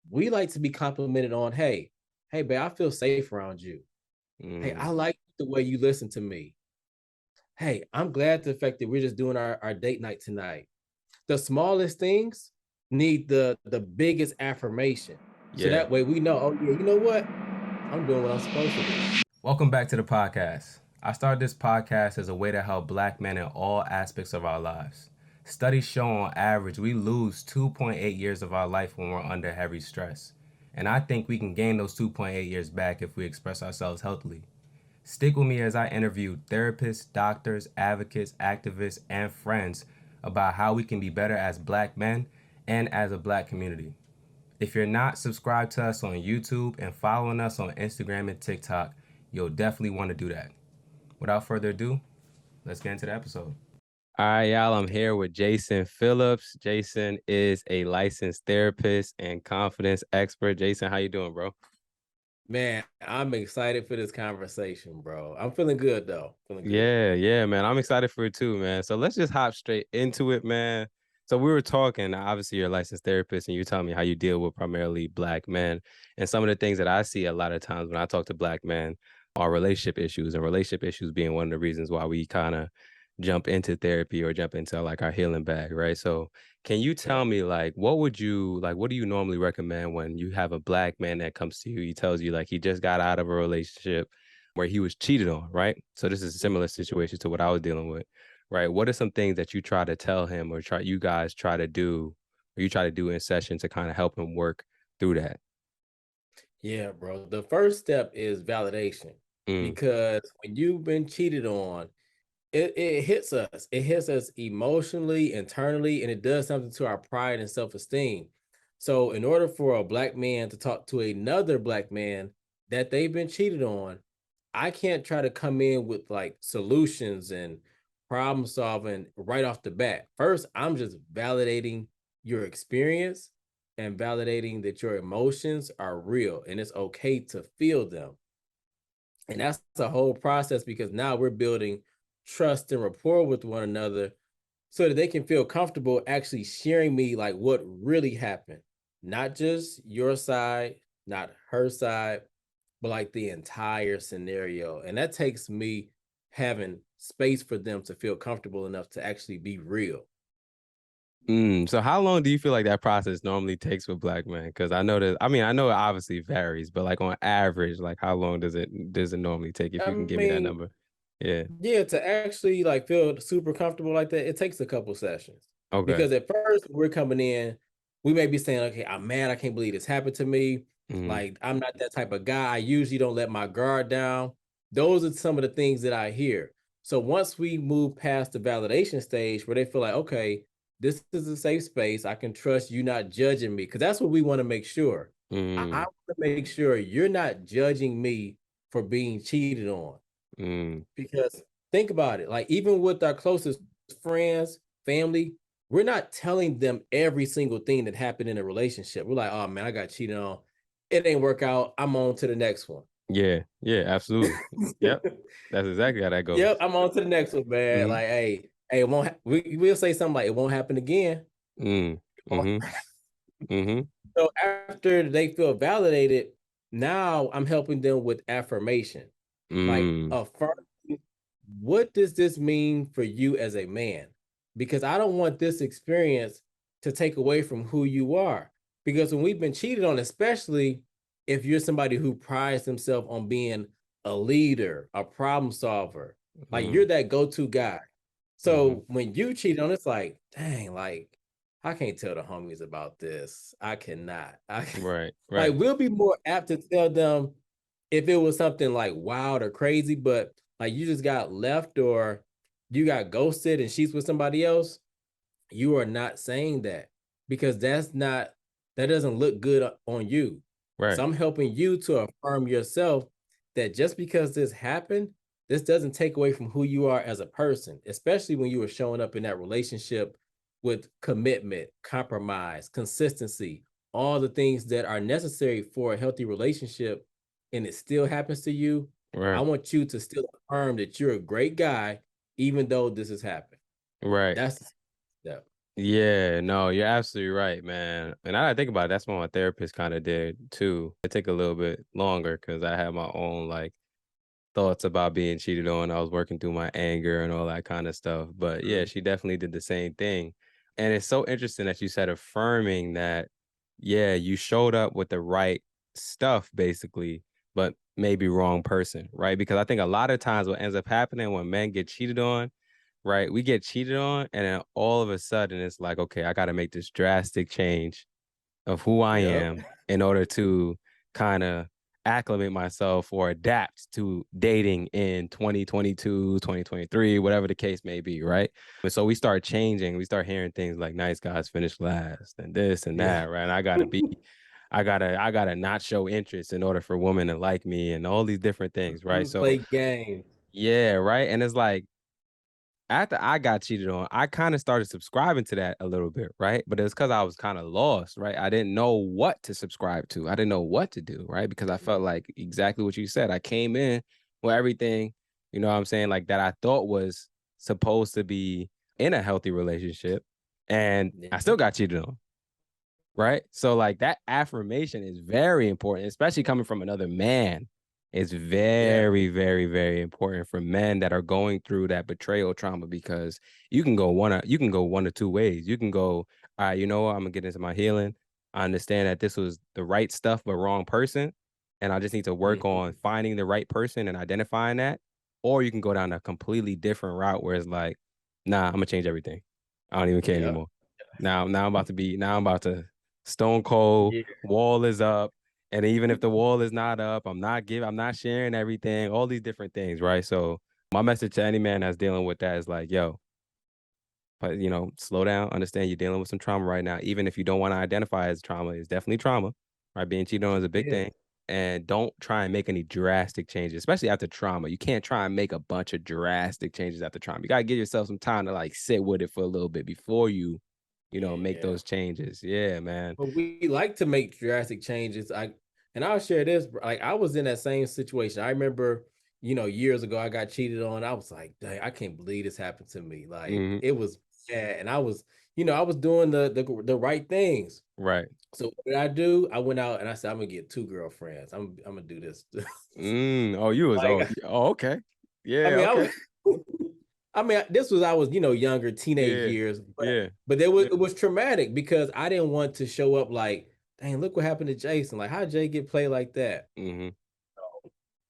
we like to be complimented on, hey, babe, I feel safe around you. Hey, I Mm. like the way you listen to me. Hey, I'm glad the fact that we're just doing our date night tonight. The smallest things need the biggest affirmation. So Yeah. that way we know, oh yeah, you know what? I'm doing what I'm supposed to do. Welcome back to the podcast. I started this podcast as a way to help Black men in all aspects of our lives. Studies show on average we lose 2.8 years of our life when we're under heavy stress. And I think we can gain those 2.8 years back if we express ourselves healthily. Stick with me as I interview therapists, doctors, advocates, activists, and friends about how we can be better as Black men and as a Black community. If you're not subscribed to us on YouTube and following us on Instagram and TikTok, you'll definitely want to do that. Without further ado, let's get into the episode. All right, y'all, I'm here with Jason Phillips. Jason is a licensed therapist and confidence expert. Jason, how you doing, bro? Man, I'm excited for this conversation, bro. I'm feeling good though. Feeling good. Yeah, man. I'm excited for it too, man. So let's just hop straight into it, man. So we were talking, obviously you're a licensed therapist and you're telling me how you deal with primarily Black men. And some of the things that I see a lot of times when I talk to Black men are relationship issues, and relationship issues being one of the reasons why we kind of jump into therapy or jump into like our healing bag, right? So can you Yeah. tell me what do you normally recommend when you have a Black man that comes to you, he tells you like he just got out of a relationship where he was cheated on, right? So this is a similar situation to what I was dealing with, right? What are some things that you try to tell him or you guys try to do or you try to do in session to kind of help him work through that? Yeah, bro. The first step is validation Mm, because when you've been cheated on, it hits us. It hits us emotionally, internally, and it does something to our pride and self-esteem. So, in order for a Black man to talk to another Black man that they've been cheated on, I can't try to come in with like solutions and problem solving right off the bat. First, I'm just validating your experience and validating that your emotions are real and it's okay to feel them. And that's the whole process because now we're building trust and rapport with one another so that they can feel comfortable actually sharing me like what really happened. Not just your side, not her side, but like the entire scenario. And that takes me having space for them to feel comfortable enough to actually be real. So how long do you feel like that process normally takes with Black men? Because I know it obviously varies, but like on average, like how long does it normally take if I you can give me that mean, number? Yeah. yeah, to actually like feel super comfortable like that, it takes a couple sessions. Okay. Because at first we're coming in, we may be saying, okay, I'm mad, I can't believe this happened to me. Mm, Like, I'm not that type of guy. I usually don't let my guard down. Those are some of the things that I hear. So once we move past the validation stage where they feel like, okay, this is a safe space, I can trust you not judging me. Because that's what we want to make sure. I mm, want to make sure you're not judging me for being cheated on. mm. Because think about it, like even with our closest friends, family, we're not telling them every single thing that happened in a relationship. We're like, oh man, I got cheated on. It ain't work out. I'm on to the next one. Yeah, absolutely. Yep. That's exactly how that Yep, goes. I'm on to the next one, man. Mm-hmm. Like, hey, it won't. We'll say something like, it won't happen again. Mm, mm-hmm. Mm-hmm. So after they feel validated, now I'm helping them with affirmation. Like Mm, affirm, what does this mean for you as a man? Because I don't want this experience to take away from who you are. Because when we've been cheated on, especially if you're somebody who prides himself on being a leader, a problem solver, like you're mm, that go-to guy. mm-hmm. So when you cheat on, it's like, dang, like I can't tell the homies about this. I cannot. Right, Like right. we'll be more apt to tell them if it was something like wild or crazy, but like you just got left or you got ghosted and she's with somebody else, you are not saying that because that doesn't look good on you. Right. So I'm helping you to affirm yourself that just because this happened, this doesn't take away from who you are as a person, especially when you were showing up in that relationship with commitment, compromise, consistency, all the things that are necessary for a healthy relationship, and it still happens to you. I Right. want you to still affirm that you're a great guy, even though this has happened. Right. That's the step. Yeah, no, you're absolutely right, man. And I think about it, that's what my therapist kind of did too. It took a little bit longer because I had my own like thoughts about being cheated on. I was working through my anger and all that kind of stuff. But yeah, Mhm. she definitely did the same thing. And it's so interesting that you said affirming that, yeah, you showed up with the right stuff basically, but maybe wrong person, right? Because I think a lot of times what ends up happening when men get cheated on, right? We get cheated on, and then all of a sudden it's like, okay, I got to make this drastic change of who I Yep. am in order to kind of acclimate myself or adapt to dating in 2022, 2023, whatever the case may be, right? And so we start changing, we start hearing things like nice guys finish last and this and Yeah. that, right? And I gotta not show interest in order for women to like me and all these different things, right? So Play games. yeah, right. And it's like after I got cheated on, I kind of started subscribing to that a little bit, right? But it's because I was kind of lost, right? I didn't know what to subscribe to. I didn't know what to do, right? Because I felt like exactly what you said. I came in with everything, you know what I'm saying, like that I thought was supposed to be in a healthy relationship, and I Yeah. still got cheated on, right? So like that affirmation is very important, especially coming from another man. It's Yeah. very, very, very important for men that are going through that betrayal trauma because you can go one or two ways. You can go, all right, you know what? I'm gonna get into my healing. I understand that this was the right stuff, but wrong person. And I just need to work Mhm. on finding the right person and identifying that. Or you can go down a completely different route where it's like, nah, I'm gonna change everything. I don't even care Yep. anymore. Now I'm about to stone cold, Yeah. wall is up. And even if the wall is not up, I'm not sharing everything, all these different things, right? So my message to any man that's dealing with that is like, yo, but slow down, understand you're dealing with some trauma right now. Even if you don't want to identify as trauma, it's definitely trauma, right? Being cheated on is a big Yeah. thing. And don't try and make any drastic changes, especially after trauma. You can't try and make a bunch of drastic changes after trauma. You gotta give yourself some time to like sit with it for a little bit before you make Yeah. those changes. Yeah, man. But we like to make drastic changes. And I'll share this. Like I was in that same situation. I remember, years ago I got cheated on. I was like, dang, I can't believe this happened to me. Like Hmm. it was bad. And I was doing the right things. Right. So what did I do? I went out and I said, I'm gonna get two girlfriends. I'm gonna do this. Oh, you was Like okay. I Yeah, mean, okay. this was I was, younger, teenage Yeah. years, Yeah. but it was traumatic because I didn't want to show up like, dang, look what happened to Jason. Like, how Jay get played like that? Hmm.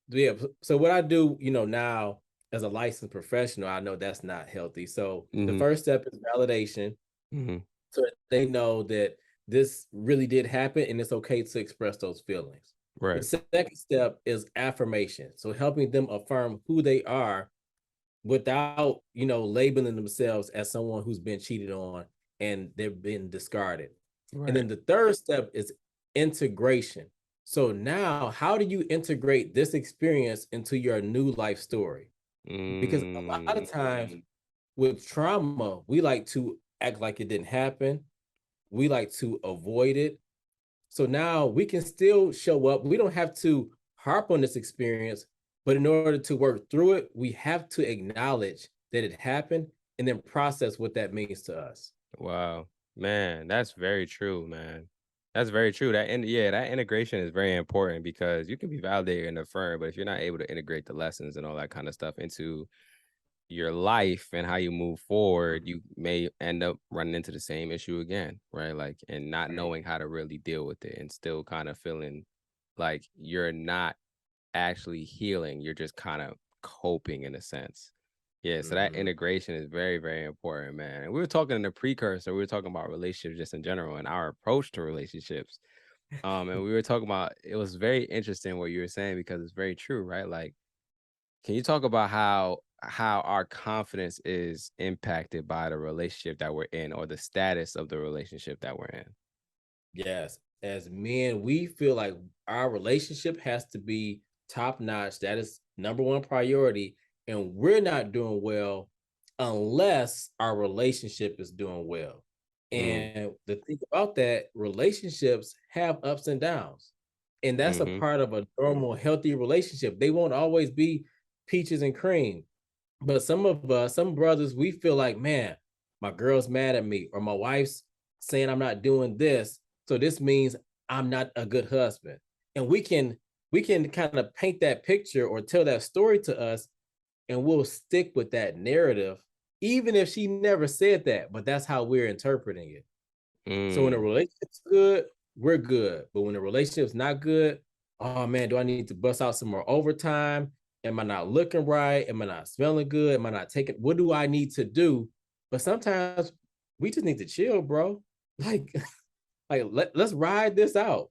Yeah. So what I do, now as a licensed professional, I know that's not healthy. So the Hmm. first step is validation, Hmm. so that they know that this really did happen and it's okay to express those feelings. The Right. second step is affirmation. So helping them affirm who they are without labeling themselves as someone who's been cheated on and they've been discarded. And Right. then the third step is integration. So now how do you integrate this experience into your new life story? Because a lot Mm, of times with trauma we like to act like it didn't happen, we like to avoid it. So now we can still show up. We don't have to harp on this experience, but in order to work through it, we have to acknowledge that it happened and then process what that means to us. wow. Man, that's very true, man. That's very true. That integration is very important because you can be validated and affirmed, but if you're not able to integrate the lessons and all that kind of stuff into your life and how you move forward, you may end up running into the same issue again, right? Like, and not Right. knowing how to really deal with it and still kind of feeling like you're not actually healing, you're just kind of coping in a sense. Yeah, so that Mhm. integration is very, very important, man. And we were talking in the precursor, we were talking about relationships just in general and our approach to relationships. And we were talking about it was very interesting what you were saying because it's very true, right? Like, can you talk about how our confidence is impacted by the relationship that we're in or the status of the relationship that we're in? Yes. As men, we feel like our relationship has to be top notch. That is number one priority. And we're not doing well unless our relationship is doing well. Mm, And the thing about that, relationships have ups and downs. And that's a mm-hmm. part of a normal, healthy relationship. They won't always be peaches and cream. But some of us, some brothers, we feel like, man, my girl's mad at me, or my wife's saying I'm not doing this. So this means I'm not a good husband. And we can kind of paint that picture or tell that story to us, and we'll stick with that narrative, even if she never said that. But that's how we're interpreting it. So when a Mm, relationship's good, we're good. But when the relationship's not good, oh man, do I need to bust out some more overtime? Am I not looking right? Am I not smelling good? Am I not taking? What do I need to do? But sometimes we just need to chill, bro. Like, let's ride this out.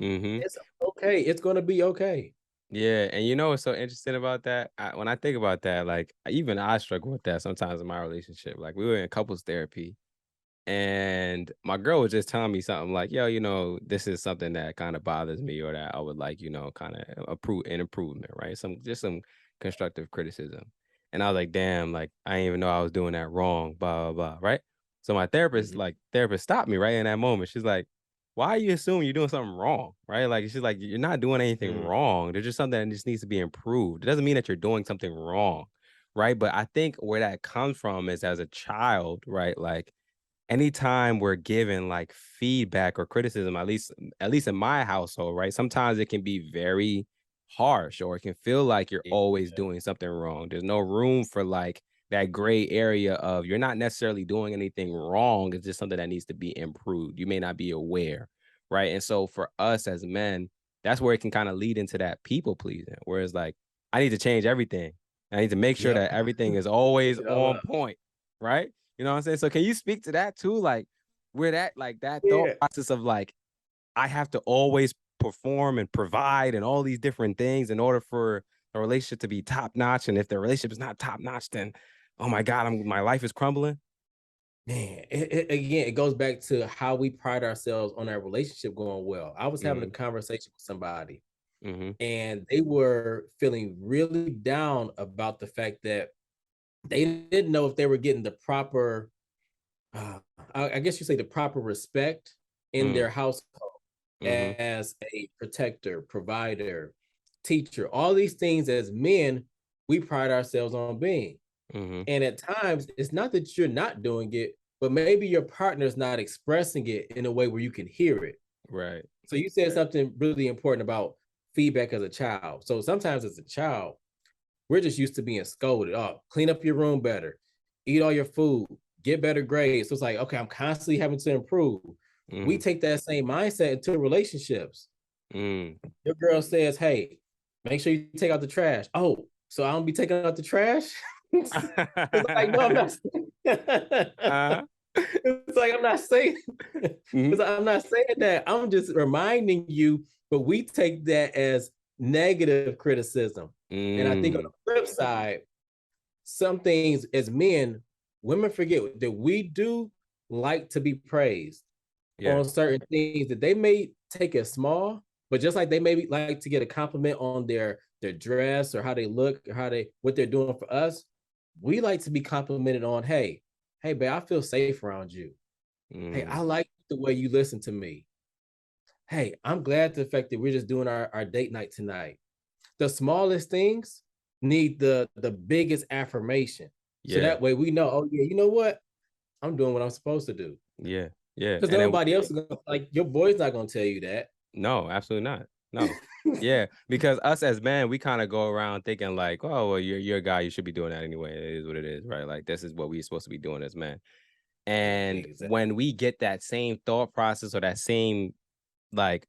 mm-hmm. It's okay. It's gonna be okay. Yeah, and you know what's so interesting about that? When I think about that, like even I struggle with that sometimes in my relationship. Like we were in couples therapy, and my girl was just telling me something like, "Yo, this is something that kind of bothers me, or that I would like, kind of approve an improvement, right? Some constructive criticism." And I was like, "Damn, like I didn't even know I was doing that wrong, blah blah blah, right?" So my Mhm. therapist stopped me right in that moment. She's like, "Why are you assuming you're doing something wrong, right?" Like she's like, "You're not doing anything Mm, wrong. There's just something that just needs to be improved. It doesn't mean that you're doing something wrong." Right. But I think where that comes from is as a child, right? Like anytime we're given like feedback or criticism, at least in my household, right? Sometimes it can be very harsh, or it can feel like you're yeah. always doing something wrong. There's no room for like that gray area of you're not necessarily doing anything wrong. It's just something that needs to be improved. You may not be aware, right? And so for us as men, that's where it can kind of lead into that people pleasing, whereas like I need to change everything. I need to make sure Yep. that everything is Switch always it all on up. point, right? You know what I'm saying? So can you speak to that too? Like where that thought Yeah. process of like, I have to always perform and provide and all these different things in order for a relationship to be top notch. And if the relationship is not top notch, then oh my God, my life is crumbling. Man, again, it goes back to how we pride ourselves on our relationship going well. I was having a Mm-hmm. conversation with somebody, Mm-hmm. and they were feeling really down about the fact that they didn't know if they were getting the proper, uh, I guess you say, the proper respect in Mm, their household mm-hmm. as a protector, provider, teacher, all these things as men, we pride ourselves on being. Mm-hmm. And at times, it's not that you're not doing it, but maybe your partner's not expressing it in a way where you can hear it. Right. So you said something really important about feedback as a child. So sometimes as a child, we're just used to being scolded. Oh, clean up your room better, eat all your food, get better grades. So it's like, okay, I'm constantly having to improve. We Mm-hmm. take that same mindset into relationships. Mm. Your girl says, hey, make sure you take out the trash. Oh, so I don't be taking out the trash? It's like, no, I'm not. uh, It's like I'm not saying mm, because I'm not saying that. I'm just reminding you, but we take that as negative criticism. And I think on mm. the flip side, some things as men, women forget that we do like to be praised Yeah. on certain things that they may take as small, but just like they maybe like to get a compliment on their dress or how they look or how they what they're doing for us, we like to be complimented on, hey, babe, I feel safe around you. Hey, Mm. I like the way you listen to me. Hey, I'm glad the fact that we're just doing our date night tonight. The smallest things need the biggest affirmation. So Yeah. that way we know, oh yeah, you know what? I'm doing what I'm supposed to do. Yeah. Yeah. Because And then nobody else is gonna, like, your boy's not gonna tell you that. no, absolutely not. No. Yeah, because us as men, we kind of go around thinking like, oh, well, you're a guy, you should be doing that anyway. It is what it is, right? Like this is what we're supposed to be doing as men. And Exactly. when we get that same thought process or that same like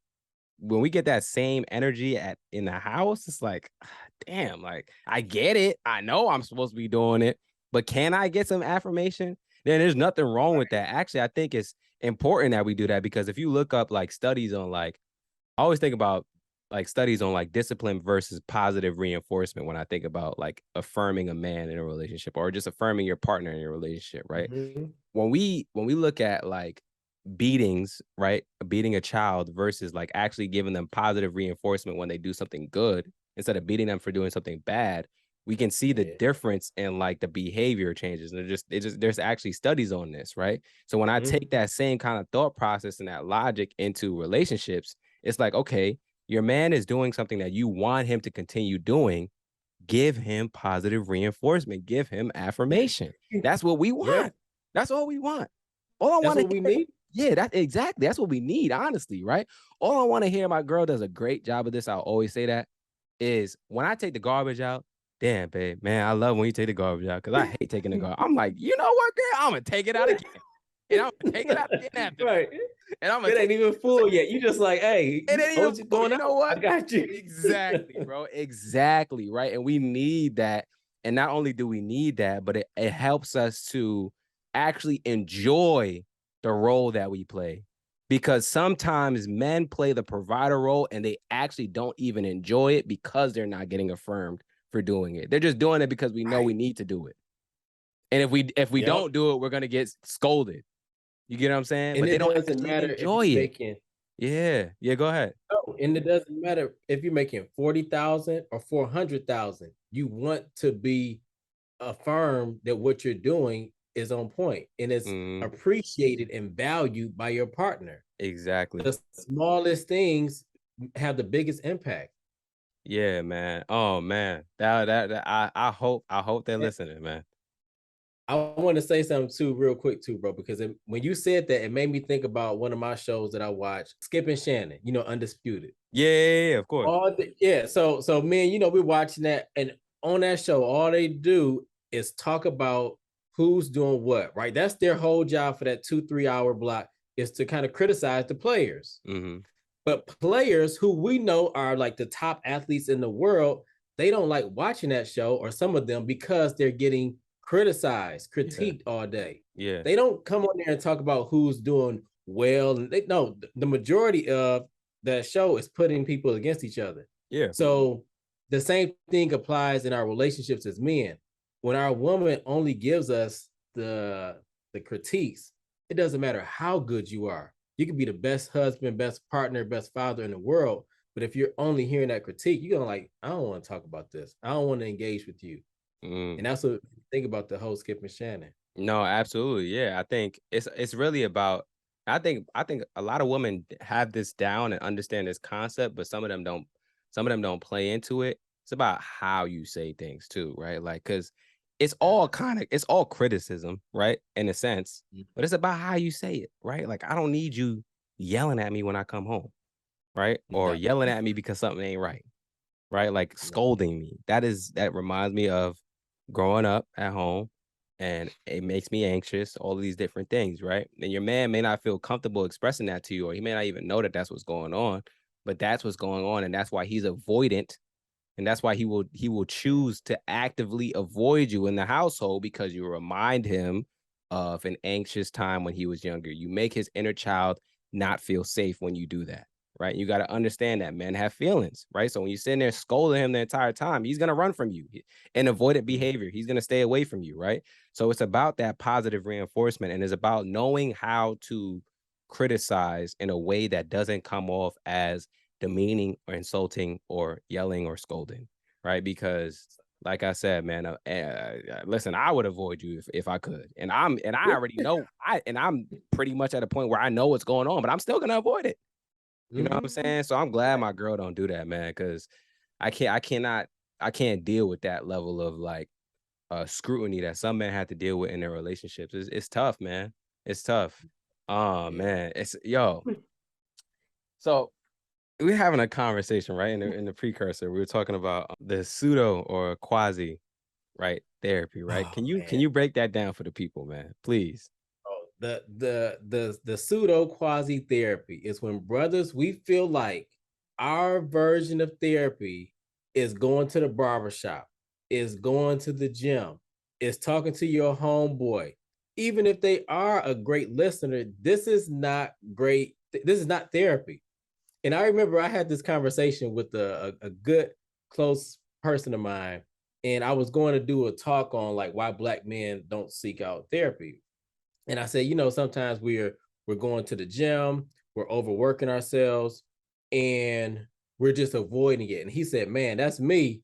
when we get that same energy at in the house, it's like, damn, like I get it. I know I'm supposed to be doing it, but can I get some affirmation? Then there's nothing wrong with that. Actually, I think it's important that we do that because if you look up like studies on like I always think about like studies on like discipline versus positive reinforcement when I think about like affirming a man in a relationship or just affirming your partner in your relationship, right? Mhm. When we look at like beatings, right? Beating a child versus like actually giving them positive reinforcement when they do something good instead of beating them for doing something bad, we can see the Yeah. difference in like the behavior changes. And there's actually studies on this, right? So when I Mhm. take that same kind of thought process and that logic into relationships, it's like, okay, your man is doing something that you want him to continue doing. Give him positive reinforcement, give him affirmation. That's what we Yeah. want. That's all we want. All I That's want what we need. Yeah, that's what we need, honestly, right? All I want to hear, my girl does a great job of this. I'll always say that, is when I take the garbage out, damn, babe, man, I love when you take the garbage out because I hate taking the garbage. I'm like, you know what, girl? I'm gonna take it out again. And I'm gonna take it out again after Right. that. And I'm gonna It ain't even full yet. You just like, hey, it ain't even full. going You know out? what? I got you. Exactly, bro. Exactly, right? And we need that. And not only do we need that, but it helps us to actually enjoy the role that we play. Because sometimes men play the provider role and they actually don't even enjoy it because they're not getting affirmed for doing it. They're just doing it because we know we need to do it. And if we don't do it, we're gonna get scolded. You get what I'm saying? And but it they don't doesn't actually matter enjoy if you're it. making, Yeah, go ahead. no, and it doesn't matter if you're making 40,000 or 400,000. You want to be affirmed that what you're doing is on point and it's appreciated and valued by your partner. Exactly. The smallest things have the biggest impact. Yeah, man. Oh man, I hope they're listening, man. I want to say something too, real quick too, bro, because when you said that, it made me think about one of my shows that I watched, Skip and Shannon. Undisputed. Yeah, of course. So man, we're watching that, and on that show, all they do is talk about who's doing what, right? That's their whole job for that 2-3 hour block, is to kind of criticize the players. Mm-hmm. But players who we know are like the top athletes in the world, they don't like watching that show, or some of them, because they're getting criticized, critiqued all day. Yeah. They don't come on there and talk about who's doing well. And they know the majority of that show is putting people against each other. Yeah. So the same thing applies in our relationships as men. When our woman only gives us the critiques, it doesn't matter how good you are. You can be the best husband, best partner, best father in the world. But if you're only hearing that critique, you're gonna like, I don't want to talk about this. I don't want to engage with you. And that's what I think about the whole Skip and Shannon. No, absolutely. Yeah. I think it's really about, I think a lot of women have this down and understand this concept, but some of them don't play into it. It's about how you say things too, right? Like, cause it's all criticism, right? In a sense, but it's about how you say it, right? Like, I don't need you yelling at me when I come home, right? Or yelling at me because something ain't right, right? Like scolding me. That reminds me of growing up at home, and it makes me anxious, all of these different things, right? And your man may not feel comfortable expressing that to you, or he may not even know that that's what's going on, but that's what's going on, and that's why he's avoidant, and that's why he will choose to actively avoid you in the household, because you remind him of an anxious time when he was younger. You make his inner child not feel safe when you do that, right? You got to understand that men have feelings, right? So when you're sitting there scolding him the entire time, he's going to run from you in avoidant behavior. He's going to stay away from you, right? So it's about that positive reinforcement, and it's about knowing how to criticize in a way that doesn't come off as demeaning or insulting or yelling or scolding, right? Because like I said, man, listen, I would avoid you if I could. And I already know, I'm pretty much at a point where I know what's going on, but I'm still going to avoid it. You know what I'm saying? So I'm glad my girl don't do that, man, because I can't deal with that level of like scrutiny that some men have to deal with in their relationships. It's tough, man. It's tough. Oh man, So we're having a conversation, right? In the precursor, we were talking about the pseudo or quasi, right, therapy, right? Can you break that down for the people, man, please? The pseudo quasi therapy is when brothers, we feel like our version of therapy is going to the barbershop, is going to the gym, is talking to your homeboy. Even if they are a great listener, this is not great. This is not therapy. And I remember I had this conversation with a good close person of mine, and I was going to do a talk on like why Black men don't seek out therapy. And I said, sometimes we're going to the gym, we're overworking ourselves, and we're just avoiding it. And he said, man, that's me,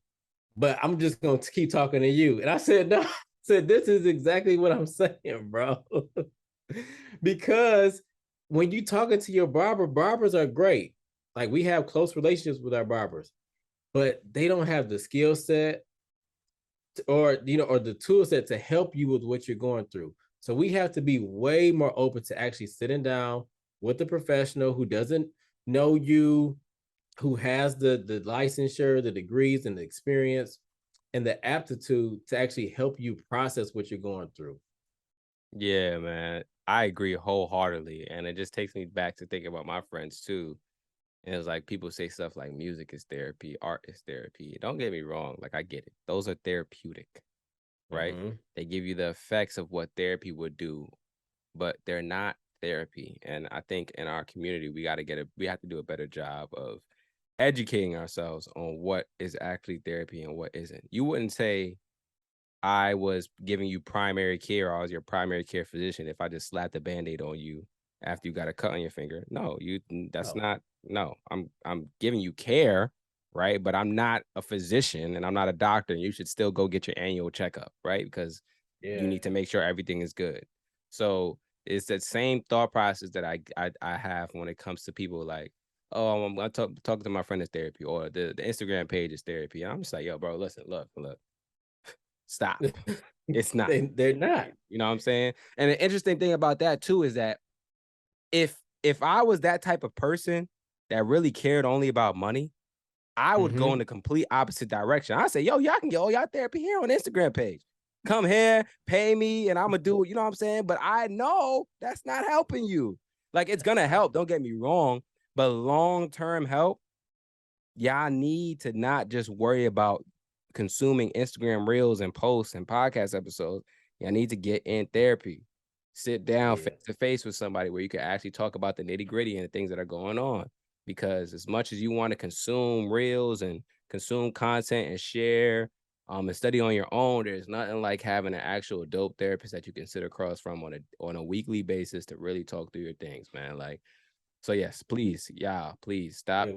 but I'm just going to keep talking to you. And I said, no, this is exactly what I'm saying, bro. Because when you talking to your barbers are great. Like, we have close relationships with our barbers, but they don't have the skill set or the tool set to help you with what you're going through. So we have to be way more open to actually sitting down with a professional who doesn't know you, who has the licensure, the degrees, and the experience and the aptitude to actually help you process what you're going through. Yeah, man. I agree wholeheartedly. And it just takes me back to thinking about my friends too. And it's like people say stuff like music is therapy, art is therapy. Don't get me wrong. Like, I get it. Those are therapeutic, right? Mhm. They give you the effects of what therapy would do, but they're not therapy. And I think in our community, we have to do a better job of educating ourselves on what is actually therapy and what isn't. You wouldn't say I was giving you primary care, or I was your primary care physician if I just slapped a band-aid on you after you got a cut on your finger. No, that's Oh, not no. I'm giving you care, right? But I'm not a physician and I'm not a doctor, and you should still go get your annual checkup, right? Because you yeah. need to make sure everything is good. So it's that same thought process that I have when it comes to people like, oh, I'm talking to my friend is therapy, or the Instagram page is therapy. And I'm just like, yo, bro, listen, look, stop. It's not. They're not. You know what I'm saying? And the interesting thing about that too is that if I was that type of person that really cared only about money, I would go in Mhm. the complete opposite direction. I say, yo, y'all can get all y'all therapy here on the Instagram page. Come here, pay me, and I'm gonna do it. You know what I'm saying? But I know that's not helping you. Like, it's gonna help, don't get me wrong, but long-term help, y'all need to not just worry about consuming Instagram reels and posts and podcast episodes. Y'all need to get in therapy. Sit down face Yeah. to face with somebody where you can actually talk about the nitty-gritty and the things that are going on. Because as much as you want to consume reels and consume content and share and study on your own, there's nothing like having an actual dope therapist that you can sit across from on a weekly basis to really talk through your things, man. Like, so yes, please, yeah, please stop.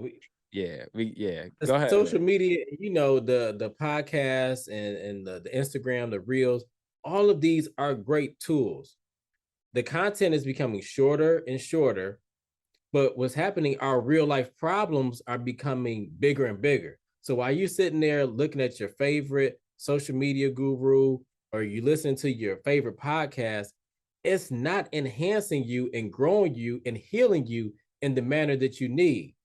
Yeah, Yeah, the go ahead, man. social media, the podcasts and the Instagram, the reels, all of these are great tools. The content is becoming shorter and shorter, but what's happening, our real life problems are becoming bigger and bigger. So while you're sitting there looking at your favorite social media guru or you listen to your favorite podcast, it's not enhancing you and growing you and healing you in the manner that you need.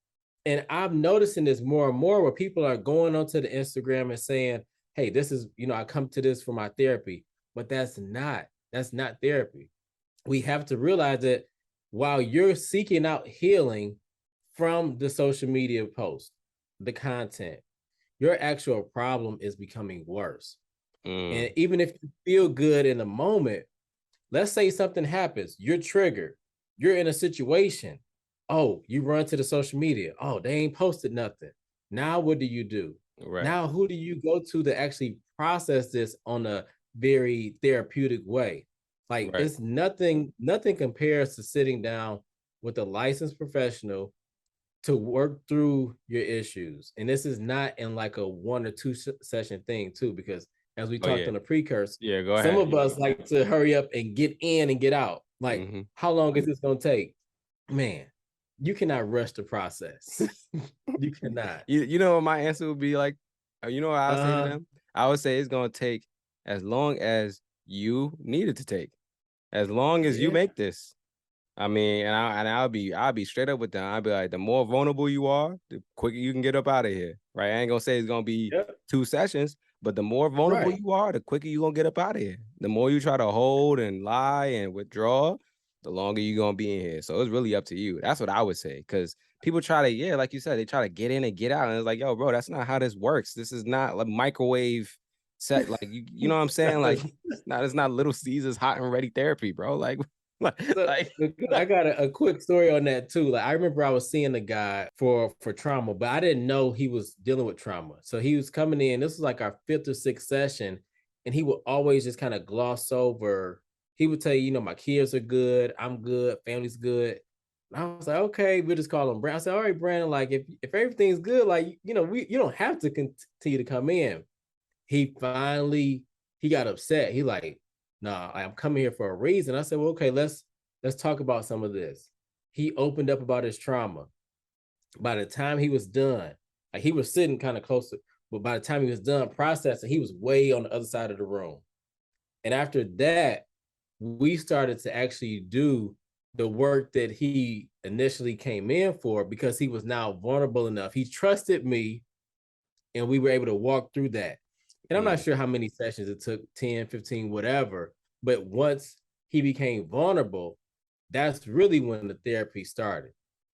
And I'm noticing this more and more where people are going onto the Instagram and saying, hey, this is, I come to this for my therapy, but that's not therapy. We have to realize that while you're seeking out healing from the social media post, the content, your actual problem is becoming worse. And Mm, even if you feel good in the moment, let's say something happens, you're triggered, you're in a situation. Oh, you run to the social media. Oh, they ain't posted nothing. Now, what do you do? right, Now, who do you go to actually process this on a very therapeutic way? Like, right. it's nothing compares to sitting down with a licensed professional to work through your issues. And this is not in like a 1 or 2 session thing, too, because as we Oh talked yeah, on the precursor, yeah. Go some ahead. of us like to hurry up and get in and get out. Like, Hmm. how long is this going to take? Man, you cannot rush the process. You cannot. You know what my answer would be like? You know what I'll say to Uh, them? I would say it's gonna take as long as you need it to take, as long as you yeah, make this. I mean, I'll be straight up with them. I'll be like, the more vulnerable you are, the quicker you can get up out of here. Right? I ain't gonna say it's gonna be yep, 2 sessions, but the more vulnerable right. you are, the quicker you gonna get up out of here. The more you try to hold and lie and withdraw, the longer you gonna be in here. So it's really up to you. That's what I would say. Because people try to, yeah, like you said, they try to get in and get out. And it's like, yo, bro, that's not how this works. This is not like microwave set. Like you know what I'm saying? Like it's not Little Caesars hot and ready therapy, bro. Like like, So like I got a quick story on that too. Like I remember I was seeing a guy for trauma, but I didn't know he was dealing with trauma. So he was coming in. This was like our fifth or sixth session, and he would always just kind of gloss over. He would tell you, my kids are good, I'm good, family's good. And I was like, okay, we'll just call him Brandon. I said, all right, Brandon, like if everything's good, like you don't have to continue to come in. He got upset. He like, nah, I'm coming here for a reason. I said, well, okay, let's talk about some of this. He opened up about his trauma. By the time he was done, like he was sitting kind of closer, but by the time he was done processing, he was way on the other side of the room. And after that, we started to actually do the work that he initially came in for because he was now vulnerable enough. He trusted me and we were able to walk through that. And I'm not Mm. sure how many sessions it took, 10, 15, whatever. But once he became vulnerable, that's really when the therapy started.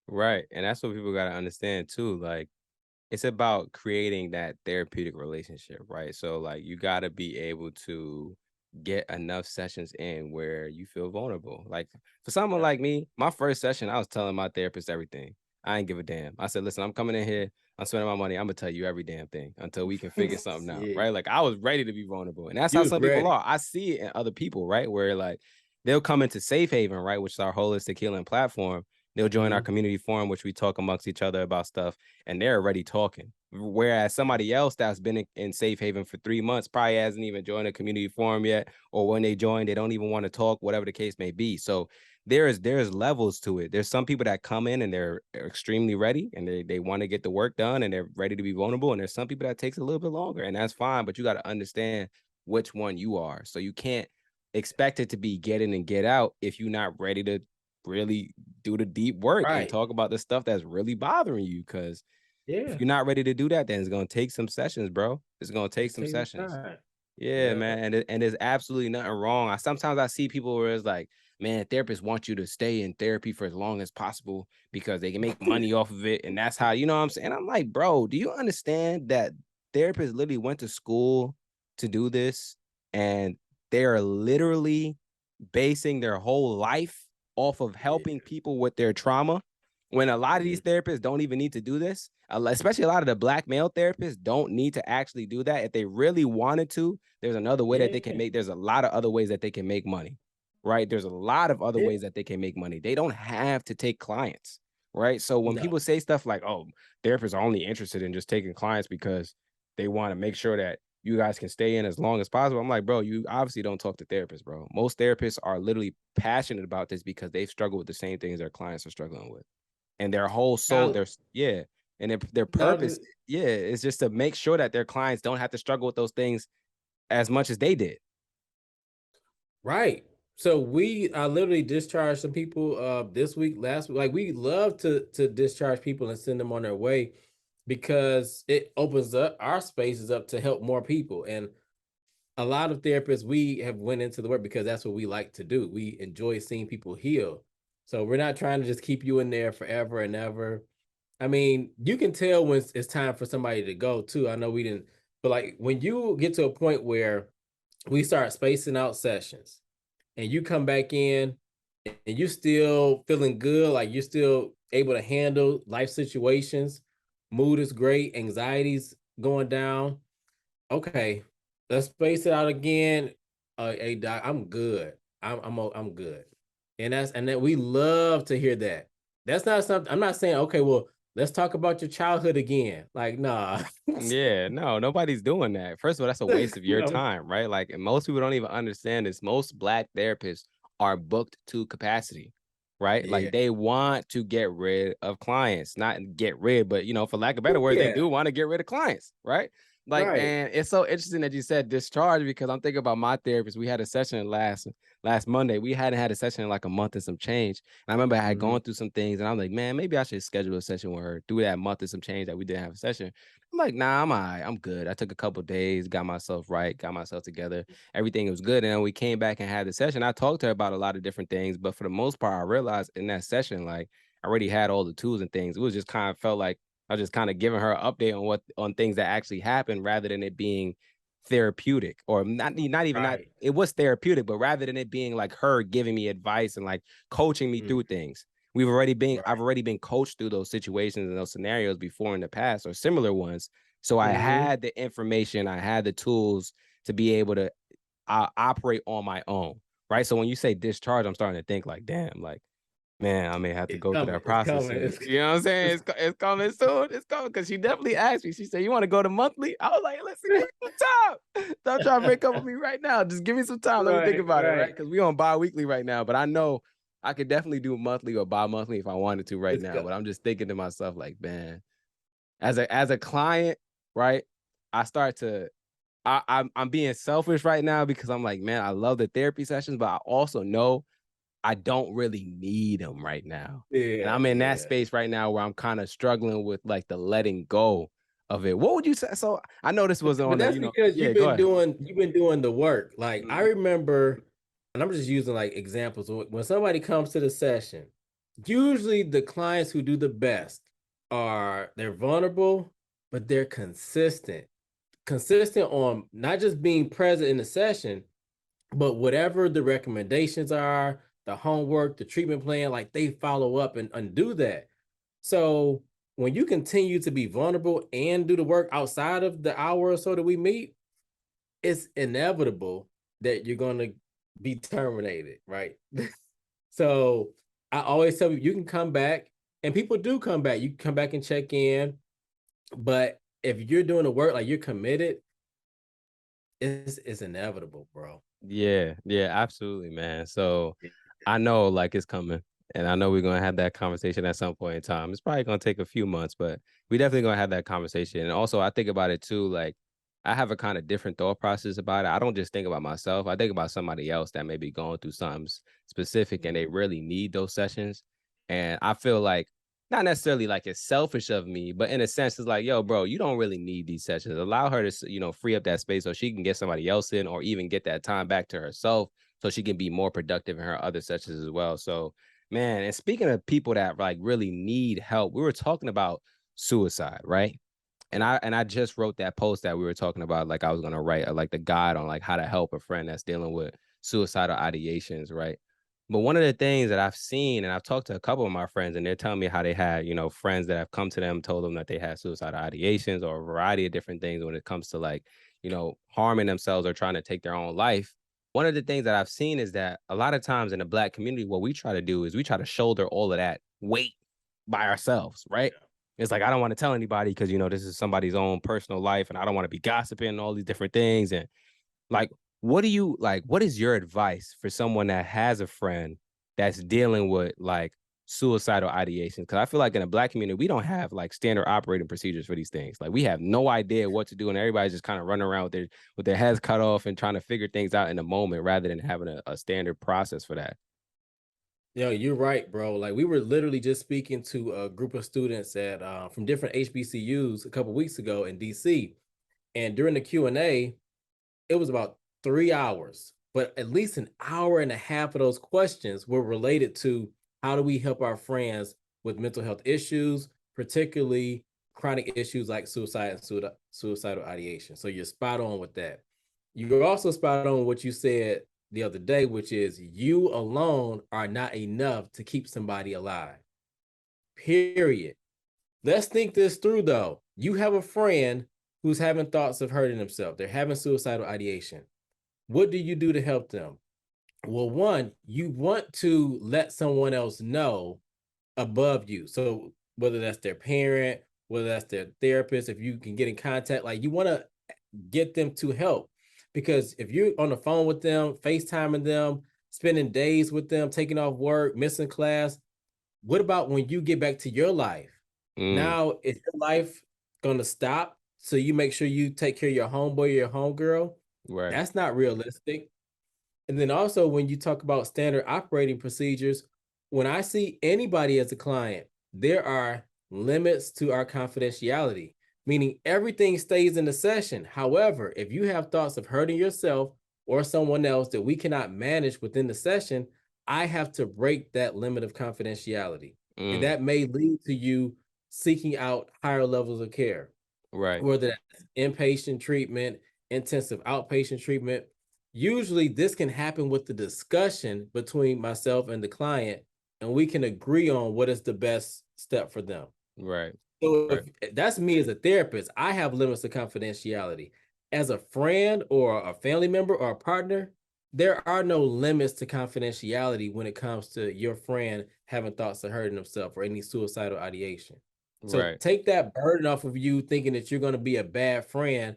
Right. And that's what people gotta understand too. Like, it's about creating that therapeutic relationship, right? So like you got to be able to get enough sessions in where you feel vulnerable. Like for someone like me, my first session, I was telling my therapist everything. I ain't give a damn. I said, listen, I'm coming in here, I'm spending my money, I'm gonna tell you every damn thing until we can figure something out, Yeah. right? Like I was ready to be vulnerable. And that's You how was some people ready. are. I see it in other people, right? Where like they'll come into Safe Haven, right, which is our holistic healing platform. They'll join our Mhm. community forum, which we talk amongst each other about stuff, and they're already talking. Whereas somebody else that's been in Safe Haven for 3 months probably hasn't even joined a community forum yet, or when they join, they don't even want to talk, whatever the case may be. So there's levels to it. There's some people that come in and they're extremely ready and they want to get the work done and they're ready to be vulnerable. And there's some people that takes a little bit longer, and that's fine. But you got to understand which one you are. So you can't expect it to be get in and get out if you're not ready to really do the deep work and Right. talk about the stuff that's really bothering you. Because if Yeah. you're not ready to do that, then it's gonna take some sessions, bro. It's gonna take It some takes some sessions. time. Yeah, Yeah. man. And there's absolutely nothing wrong. Sometimes I see people where it's like, man, therapists want you to stay in therapy for as long as possible because they can make money off of it. And that's how, you know what I'm saying? I'm like, bro, do you understand that therapists literally went to school to do this? And they are literally basing their whole life off of helping people with their trauma, when a lot of these therapists don't even need to do this. Especially a lot of the black male therapists don't need to actually do that. If they really wanted to, there's another way that they can Yeah. make, there's a lot of other ways that they can make money, right? There's a lot of other Yeah. ways that they can make money. They don't have to take clients, right? So when No. people say stuff like, oh, therapists are only interested in just taking clients because they want to make sure that you guys can stay in as long as possible, I'm like, bro, you obviously don't talk to therapists, bro. Most therapists are literally passionate about this because they've struggled with the same things their clients are struggling with. And their whole soul, Now, their yeah, and their now, purpose, yeah, is just to make sure that their clients don't have to struggle with those things as much as they did. right. So I literally discharged some people this week, last week. Like we love to discharge people and send them on their way because it opens up our spaces up to help more people. And a lot of therapists, we have went into the work because that's what we like to do. We enjoy seeing people heal. So we're not trying to just keep you in there forever and ever. I mean, you can tell when it's time for somebody to go too. I know we didn't, but like when you get to a point where we start spacing out sessions and you come back in and you're still feeling good, like you're still able to handle life situations, mood is great, anxiety's going down. Okay, let's space it out again. Hey, doc, I'm good. I'm good. And that we love to hear that. That's not something I'm not saying, okay, well, let's talk about your childhood again. Like, nah. Yeah, no, nobody's doing that. First of all, that's a waste of your No. time, right? Like, and most people don't even understand this. Most black therapists are booked to capacity, right? Yeah. Like they want to get rid of clients, not get rid, but for lack of better words, they Yeah. do want to get rid of clients, right? Like, Right. and it's so interesting that you said discharge because I'm thinking about my therapist. We had a session last Monday. We hadn't had a session in like a month and some change. And I remember I had Mhm. gone through some things, and I'm like, man, maybe I should schedule a session with her through that month and some change that we didn't have a session. I'm like, nah, I'm all right. I'm good. I took a couple days, got myself right, got myself together. Everything was good. And then we came back and had the session. I talked to her about a lot of different things, but for the most part, I realized in that session, like I already had all the tools and things. It was just kind of felt like I was just kind of giving her an update on things that actually happened rather than it being therapeutic, or not even not Right. it was therapeutic, but rather than it being like her giving me advice and like coaching me Mhm. through things. I've Right. already been coached through those situations and those scenarios before in the past or similar ones. So I Mhm. had the information, I had the tools to be able to operate on my own. Right. So when you say discharge, I'm starting to think like, damn, like, man, I may have to It's go through coming. that It's process coming. soon. You know what I'm saying? It's It's coming soon. It's coming because she definitely asked me. She said, "You want to go to monthly?" I was like, "Listen, give me some time. Don't try to break up with me right now. Just give me some time. Let me think right, about it, right? right. Because we on bi-weekly right now. But I know I could definitely do monthly or bi-monthly if I wanted to right It's now. co- But I'm just thinking to myself, like, man, as a client, right? I start to I'm being selfish right now because I'm like, man, I love the therapy sessions, but I also know I don't really need them right now. And Yeah, I'm in that yeah. space right now where I'm kind of struggling with like the letting go of it. What would you say? So I know this was But on the, that's because yeah, go ahead. you've been doing the work. Like I Mhm. remember, and I'm just using like examples. When somebody comes to the session, usually the clients who do the best are they're vulnerable, but they're consistent. Consistent on not just being present in the session, but whatever the recommendations are, the homework, the treatment plan, like they follow up and do that. So when you continue to be vulnerable and do the work outside of the hour or so that we meet, it's inevitable that you're going to be terminated, right? So I always tell you, you can come back, and people do come back. You can come back and check in, but if you're doing the work, like you're committed, it's inevitable, bro. Yeah, yeah, absolutely, man. So I know like it's coming. And I know we're gonna have that conversation at some point in time. It's probably gonna take a few months, but we definitely gonna have that conversation. And also I think about it too, like I have a kind of different thought process about it. I don't just think about myself. I think about somebody else that may be going through something specific and they really need those sessions. And I feel like not necessarily like it's selfish of me, but in a sense, it's like, yo, bro, you don't really need these sessions. Allow her to, free up that space so she can get somebody else in or even get that time back to herself so she can be more productive in her other sessions as well. So, man, and speaking of people that like really need help, we were talking about suicide, right? And Yeah. I just wrote that post that we were talking about, like I was gonna write like the guide on like how to help a friend that's dealing with suicidal ideations, right? But one of the things that I've seen, and I've talked to a couple of my friends, and they're telling me how they had, friends that have come to them, told them that they had suicidal ideations or a variety of different things when it comes to like, harming themselves or trying to take their own life. One of the things that I've seen is that a lot of times in the Black community, what we try to do is we try to shoulder all of that weight by ourselves, right? Yeah. It's like I don't want to tell anybody because this is somebody's own personal life, and I don't want to be gossiping and all these different things. And like, what do you like? What is your advice for someone that has a friend that's dealing with like suicidal ideation? Because I feel like in a Black community, we don't have like standard operating procedures for these things. Like we have no idea what to do, and everybody's just kind of running around with their heads cut off and trying to figure things out in the moment rather than having a standard process for that. Yeah, you're right, bro. Like we were literally just speaking to a group of students at from different HBCUs a couple weeks ago in DC, and during the Q&A, it was about 3 hours, but at least an hour and a half of those questions were related to how do we help our friends with mental health issues, particularly chronic issues like suicide and suicidal ideation. So you're spot on with that. You're also spot on what you said the other day, which is you alone are not enough to keep somebody alive. Period. Let's think this through though. You have a friend who's having thoughts of hurting himself. They're having suicidal ideation. What do you do to help them? Well, one, you want to let someone else know above you. So whether that's their parent, whether that's their therapist, if you can get in contact, like you want to get them to help. Because if you're on the phone with them, FaceTiming them, spending days with them, taking off work, missing class, what about when you get back to your life? Mm, Now, is your life going to stop? So you make sure you take care of your homeboy or your homegirl? right. That's not realistic. And then also, when you talk about standard operating procedures, when I see anybody as a client, there are limits to our confidentiality, meaning everything stays in the session. However, if you have thoughts of hurting yourself or someone else that we cannot manage within the session, I have to break that limit of confidentiality. And Mm, that may lead to you seeking out higher levels of care, right. whether that's inpatient treatment, intensive outpatient treatment. Usually, this can happen with the discussion between myself and the client, and we can agree on what is the best step for them. Right. So, Right. if that's me as a therapist, I have limits of confidentiality. As a friend or a family member or a partner, there are no limits to confidentiality when it comes to your friend having thoughts of hurting himself or any suicidal ideation. So Right. take that burden off of you thinking that you're going to be a bad friend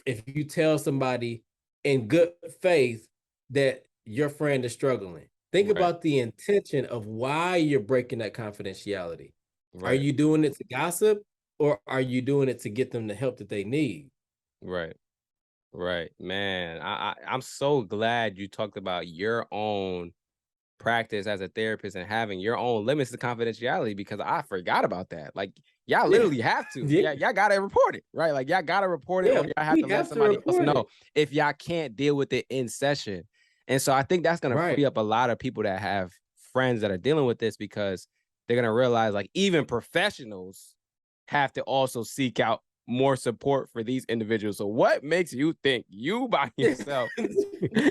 if you tell somebody in good faith that your friend is struggling. Think Right. about the intention of why you're breaking that confidentiality. Are Right. you doing it to gossip or are you doing it to get them the help that they need? Right. Right, man. I'm so glad you talked about your own practice as a therapist and having your own limits to confidentiality, because I forgot about that. Like, y'all Yeah. literally have to. Yeah. Yeah, y'all gotta report it, right? Like, y'all gotta report it, Yeah. or y'all have We to let have to somebody else report know it. if y'all can't deal with it in session. And so I think that's gonna Right. free up a lot of people that have friends that are dealing with this, because they're gonna realize, like, even professionals have to also seek out more support for these individuals. So what makes you think you by yourself,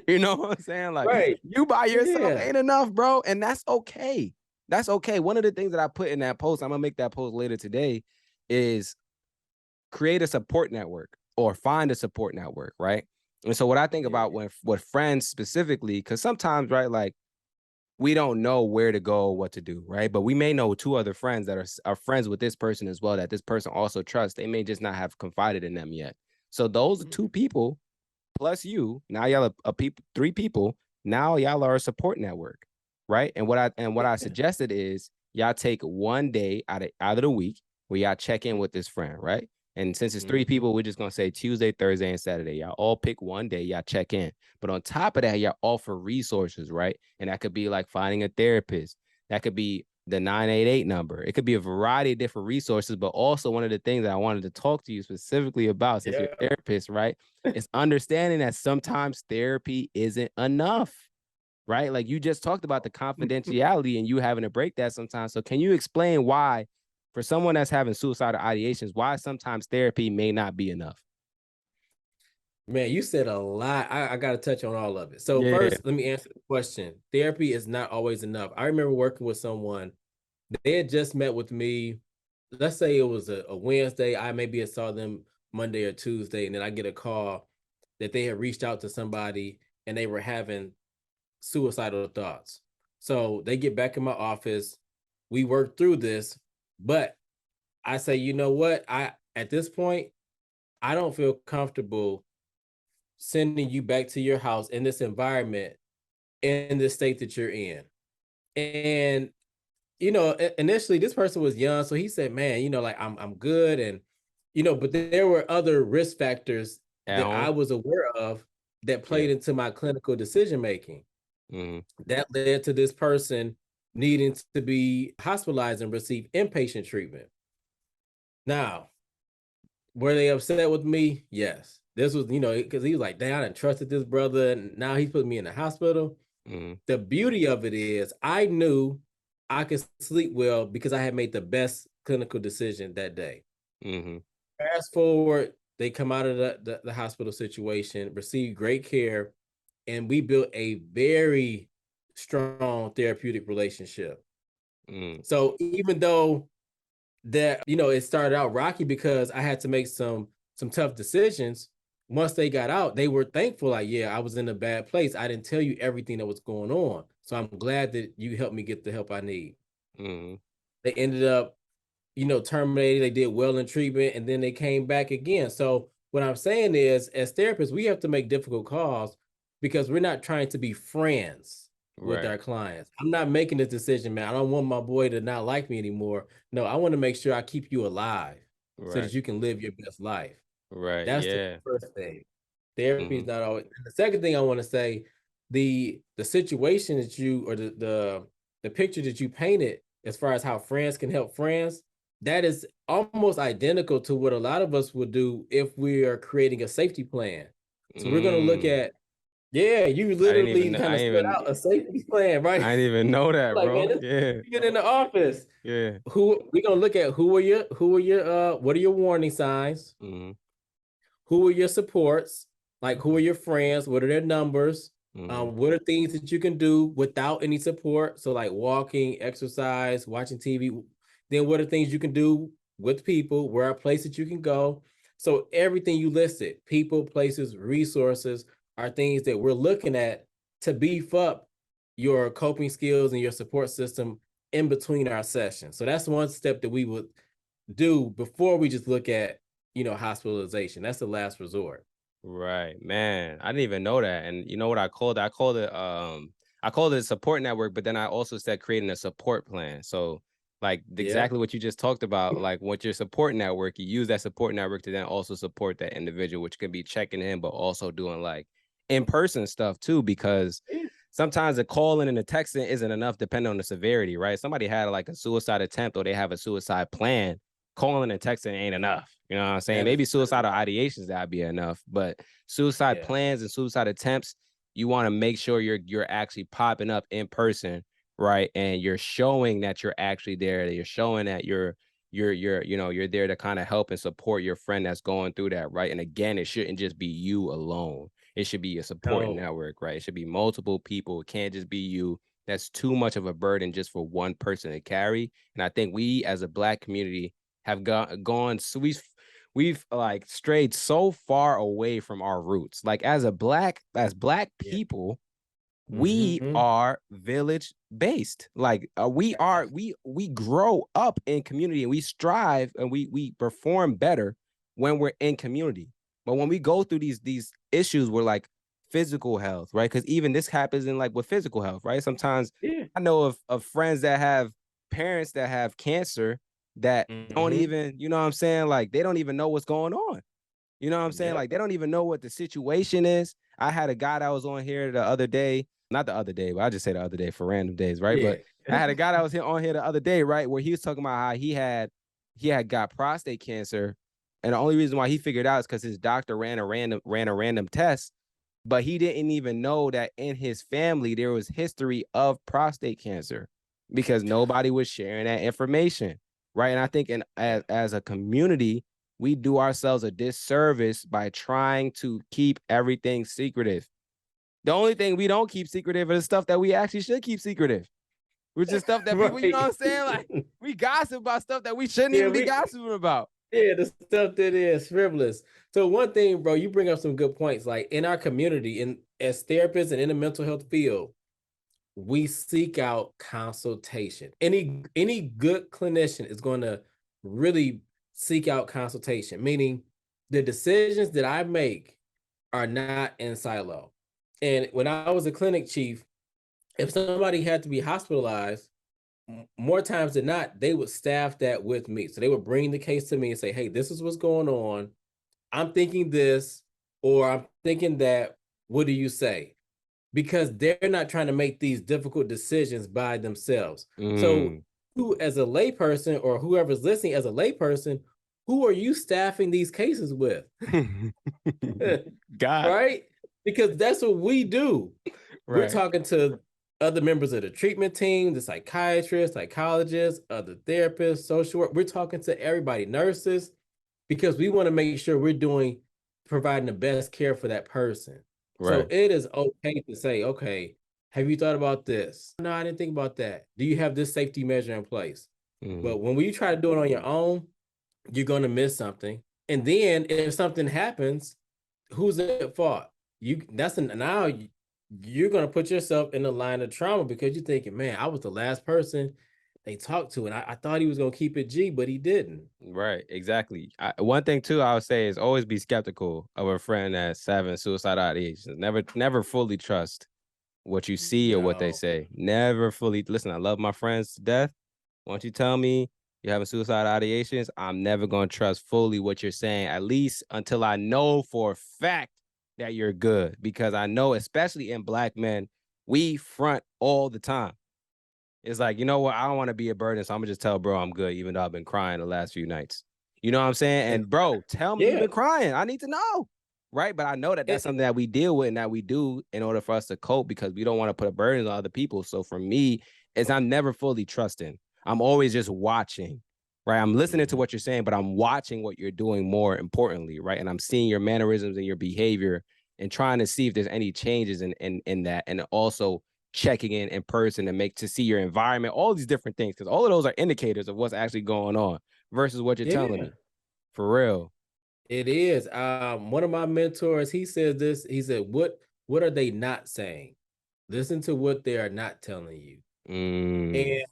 you know what I'm saying? Like, Right. you by yourself Yeah. ain't enough, bro. And that's okay. That's okay. One of the things that I put in that post, I'm gonna make that post later today, is create a support network or find a support network, right? And so what I think about when with friends specifically, because sometimes, right, like, we don't know where to go, what to do, right? But we may know two other friends that are friends with this person as well, that this person also trusts. They may just not have confided in them yet. So those are two people plus you. Now y'all are three people. Now y'all are a support network, right? And what I suggested is y'all take one day out of the week where y'all check in with this friend, right? And since it's three people, we're just gonna say Tuesday, Thursday, and Saturday. Y'all all pick one day, y'all check in. But on top of that, y'all offer resources, right? And that could be like finding a therapist. That could be the 988 number. It could be a variety of different resources, but also one of the things that I wanted to talk to you specifically about, since you're a therapist, right? It's understanding that sometimes therapy isn't enough, right? Like, you just talked about the confidentiality and you having to break that sometimes. So can you explain why, for someone that's having suicidal ideations, why sometimes therapy may not be enough? Man, you said a lot. I got to touch on all of it. So Yeah. first, let me answer the question. Therapy is not always enough. I remember working with someone. They had just met with me. Let's say it was a Wednesday. I maybe had saw them Monday or Tuesday, and then I get a call that they had reached out to somebody and they were having suicidal thoughts. So they get back in my office. We work through this, but I say, you know what? I At this point, I don't feel comfortable sending you back to your house in this environment in the state that you're in. And initially this person was young, so he said, "Man, like I'm good," and but there were other risk factors At that I home. was aware of that Yeah. played into my clinical decision making. Mm-hmm. That led to this person needing to be hospitalized and receive inpatient treatment. Now, were they upset with me? Yes. This was, because he was like, "Damn, I done trusted this brother, and now he's putting me in the hospital." Mm-hmm. The beauty of it is I knew I could sleep well because I had made the best clinical decision that day. Mm-hmm. Fast forward, they come out of the hospital situation, receive great care, and we built a very strong therapeutic relationship. Mm-hmm. So even though that, it started out rocky because I had to make some tough decisions, once they got out, they were thankful, like, "Yeah, I was in a bad place. I didn't tell you everything that was going on. So I'm glad that you helped me get the help I need." Mm-hmm. They ended up, terminated. They did well in treatment, and then they came back again. So what I'm saying is, as therapists, we have to make difficult calls because we're not trying to be friends with Right. our clients. I'm not making this decision, man. I don't want my boy to not like me anymore. No, I want to make sure I keep you alive so Right. that you can live your best life. Right. That's the Yeah. first thing. Therapy Mm-hmm. is not always. And the second thing I want to say, the situation that you, or the picture that you painted as far as how friends can help friends, that is almost identical to what a lot of us would do if we are creating a safety plan. So we're going to look Mm. at, yeah, you I didn't even literally know. kind of set out a safety plan, right? I didn't even know that, Like, man, bro. this Yeah. you get in the office. Yeah. Who we're gonna look at? What are your warning signs? Mm-hmm. Who are your supports? Like, who are your friends? What are their numbers? Mm-hmm. What are things that you can do without any support? So, like walking, exercise, watching TV. Then, what are things you can do with people? Where are places you can go? So, everything you listed, people, places, resources, are things that we're looking at to beef up your coping skills and your support system in between our sessions. So, that's one step that we would do before we just look at, hospitalization. That's the last resort. Right, man. I didn't even know that. And you know what I called it? I called it a support network, but then I also said creating a support plan. So Like exactly what you just talked about. Like what your support network, you use that support network to then also support that individual, which can be checking in, but also doing like in-person stuff too, because sometimes a calling and a texting isn't enough depending on the severity, right? Somebody had like a suicide attempt or they have a suicide plan. Calling and texting ain't enough. You know what I'm saying? Maybe suicidal ideations that'd be enough, but suicide plans and suicide attempts, you want to make sure you're actually popping up in person, right? And you're showing that you're actually there. You're showing that you're you're there to kind of help and support your friend that's going through that, right? And again, it shouldn't just be you alone. It should be a support network, right? It should be multiple people. It can't just be you. That's too much of a burden just for one person to carry. And I think we as a Black community have gone so we've like strayed so far away from our roots. Like as Black people, we are village based. Like we grow up in community and we strive and we perform better when we're in community. But when we go through these issues with like physical health, right? Because even this happens in like with physical health, right? Sometimes I know of friends that have parents that have cancer that don't even, you know what I'm saying? Like they don't even know what's going on. You know what I'm saying? Like they don't even know what the situation is. I had a guy that was on here the other day, not the other day, but I just say the other day for random days, right? But I had a guy that was on here the other day, right, where he was talking about how he had got prostate cancer, and the only reason why he figured out is because his doctor ran a random test, but he didn't even know that in his family there was history of prostate cancer because nobody was sharing that information, right? And I think as a community, we do ourselves a disservice by trying to keep everything secretive. The only thing we don't keep secretive is stuff that we actually should keep secretive, which is stuff that people, you know what I'm saying? Like we gossip about stuff that we shouldn't even be gossiping about. Yeah, the stuff that is frivolous. So one thing, bro, you bring up some good points. Like in our community, as therapists and in the mental health field, we seek out consultation. Any good clinician is going to really seek out consultation, meaning the decisions that I make are not in silo. And when I was a clinic chief, if somebody had to be hospitalized, more times than not, they would staff that with me. So they would bring the case to me and say, hey, this is what's going on. I'm thinking this, or I'm thinking that. What do you say? Because they're not trying to make these difficult decisions by themselves. So who, as a layperson, or whoever's listening as a layperson, who are you staffing these cases with? God. Right? Because that's what we do. Right. We're talking to other members of the treatment team, the psychiatrists, psychologists, other therapists, social work. We're talking to everybody, nurses, because we want to make sure we're providing the best care for that person. Right. So it is okay to say, okay, have you thought about this? No, I didn't think about that. Do you have this safety measure in place? But when you try to do it on your own, you're going to miss something. And then if something happens, who's at fault? Now you're going to put yourself in the line of trauma because you're thinking, man, I was the last person they talked to, and I thought he was going to keep it G, but he didn't. Right, exactly. One thing too I would say is always be skeptical of a friend that's having suicidal ideations. Never fully trust what you see or what they say. Never fully listen. I love my friends to death. Once you tell me you're having suicidal ideations, I'm never going to trust fully what you're saying, at least until I know for a fact that you're good. Because I know, especially in Black men, we front all the time. It's like, you know what? I don't want to be a burden, so I'm gonna just tell bro I'm good, even though I've been crying the last few nights. You know what I'm saying? And bro, tell me you've been crying. I need to know, right? But I know that that's something that we deal with and that we do in order for us to cope because we don't want to put a burden on other people. So for me, I'm never fully trusting. I'm always just watching, right? I'm listening to what you're saying, but I'm watching what you're doing more importantly, right? And I'm seeing your mannerisms and your behavior and trying to see if there's any changes in that, and also checking in person to see your environment, all these different things, because all of those are indicators of what's actually going on versus what you're telling me. For real. It is. One of my mentors, he said this. He said, what are they not saying? Listen to what they are not telling you. And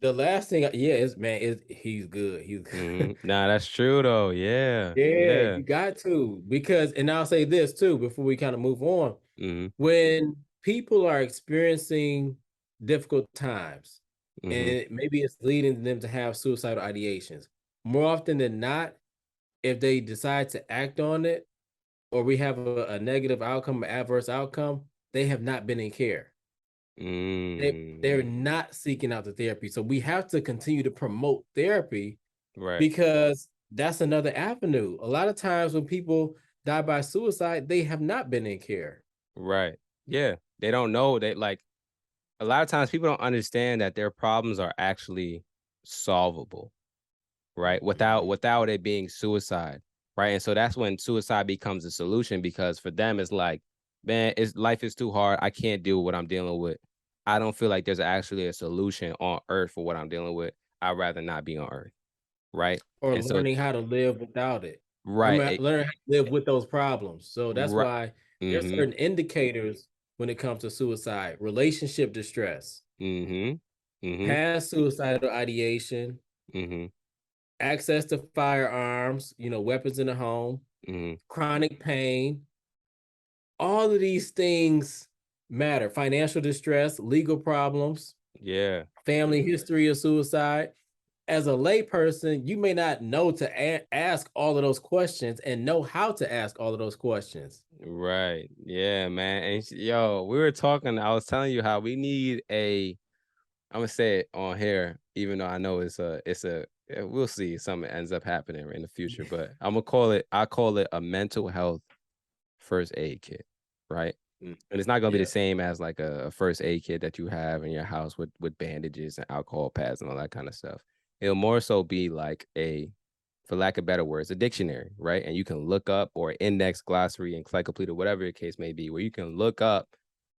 the last thing, he's good. He's good. Nah, that's true though. Yeah. Yeah, you got to, because, and I'll say this too before we kind of move on. When people are experiencing difficult times, and maybe it's leading them to have suicidal ideations. More often than not, if they decide to act on it, or we have a negative outcome, an adverse outcome, they have not been in care. They're not seeking out the therapy. So we have to continue to promote therapy Right. because that's another avenue. A lot of times when people die by suicide, they have not been in care. Right. Yeah. They don't know that, like, a lot of times people don't understand that their problems are actually solvable, right? Without it being suicide, right? And so that's when suicide becomes a solution, because for them it's like, man, life is too hard. I can't deal with what I'm dealing with. I don't feel like there's actually a solution on earth for what I'm dealing with. I'd rather not be on earth, right? Or And so, learning how to live without it. right, Learning how to live with those problems. So that's right, why there's mm-hmm, certain indicators when it comes to suicide: relationship distress, mm-hmm, mm-hmm, past suicidal ideation, mm-hmm, access to firearms, weapons in the home, mm-hmm. chronic pain. All of these things matter. Financial distress, legal problems, Yeah, family history of suicide. As a layperson, you may not know to ask all of those questions and know how to ask all of those questions. right. Yeah, man. And yo, we were talking, I was telling you how we need I'm gonna say it on here, even though I know we'll see if something ends up happening in the future, but I call it a mental health first aid kit, right? Mm, And it's not gonna be the yeah. same as like a first aid kit that you have in your house with bandages and alcohol pads and all that kind of stuff. It'll more so be like for lack of better words, a dictionary, right? And you can look up, or index, glossary, encyclopedia, whatever the case may be, where you can look up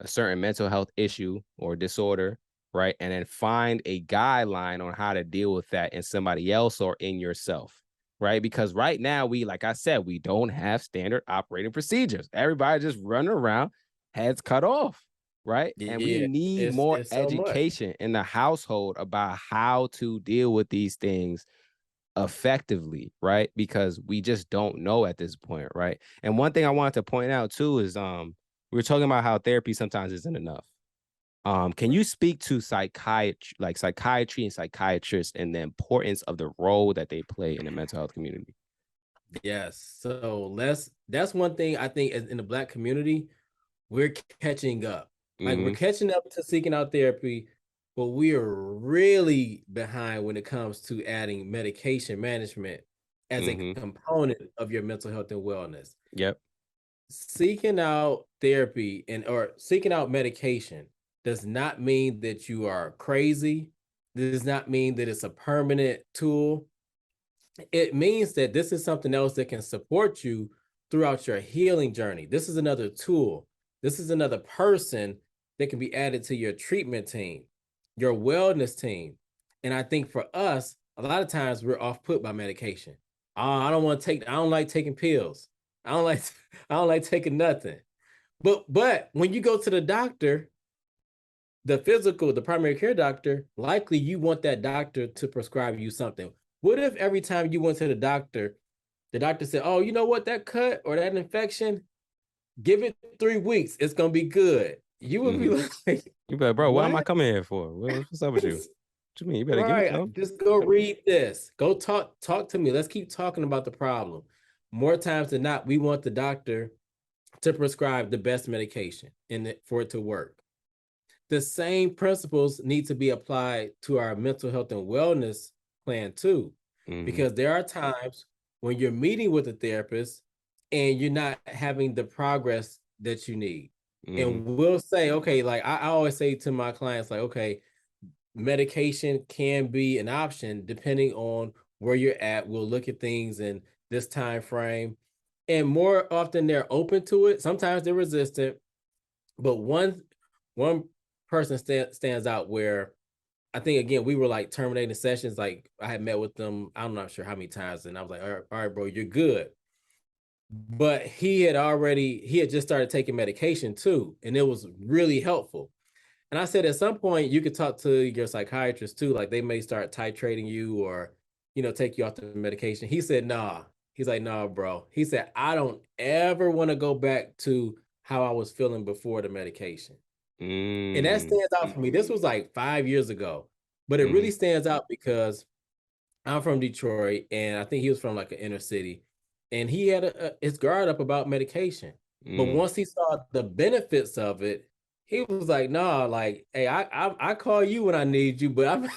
a certain mental health issue or disorder, right? And then find a guideline on how to deal with that in somebody else or in yourself, right? Because right now, like I said, we don't have standard operating procedures. Everybody just running around, heads cut off, right? And we Yeah, need it's more it's so much. education in the household about how to deal with these things effectively, right? Because we just don't know at this point, right? And one thing I wanted to point out too is we were talking about how therapy sometimes isn't enough. Can you speak to psychiatry and psychiatrists and the importance of the role that they play in the mental health community? Yes. So that's one thing I think in the Black community, we're catching up. Like we're Mm-hmm. catching up to seeking out therapy, but we are really behind when it comes to adding medication management as a Mm-hmm. component of your mental health and wellness. Yep. Seeking out therapy or seeking out medication does not mean that you are crazy. This does not mean that it's a permanent tool. It means that this is something else that can support you throughout your healing journey. This is another tool. This is another person that can be added to your treatment team, your wellness team. And I think for us, a lot of times we're off put by medication. Oh, I don't like taking pills. I don't like I don't like taking nothing. But when you go to the doctor, the primary care doctor, likely you want that doctor to prescribe you something. What if every time you went to the doctor said, "Oh, you know what? That cut or that infection, give it 3 weeks. It's gonna be good." You would be Mm-hmm. like, You better, bro, what am I "What?" coming here for? What's up with you? What you mean? You better give me Right. some. Just go read this. Go talk to me. Let's keep talking about the problem. More times than not, we want the doctor to prescribe the best medication for it to work. The same principles need to be applied to our mental health and wellness plan too, Mm-hmm. because there are times when you're meeting with a therapist and you're not having the progress that you need. Mm-hmm. And we'll say, okay, like I always say to my clients, like, okay, medication can be an option depending on where you're at. We'll look at things in this time frame. And more often they're open to it. Sometimes they're resistant, but one person stands out where I think again we were like terminating sessions. Like I had met with them, I'm not sure how many times, and I was like, all right, bro, you're good. But he had just started taking medication too, and it was really helpful. And I said at some point you could talk to your psychiatrist too, like they may start titrating you or take you off the medication. He said, nah. He's like, nah, bro. He said, I don't ever want to go back to how I was feeling before the medication. And that Mm. stands out for me. This was like 5 years ago. But it really Mhm. stands out because I'm from Detroit, and I think he was from like an inner city, and he had his guard up about medication. But Mm. once he saw the benefits of it, he was like, "Nah, like, hey, I call you when I need you, but I'm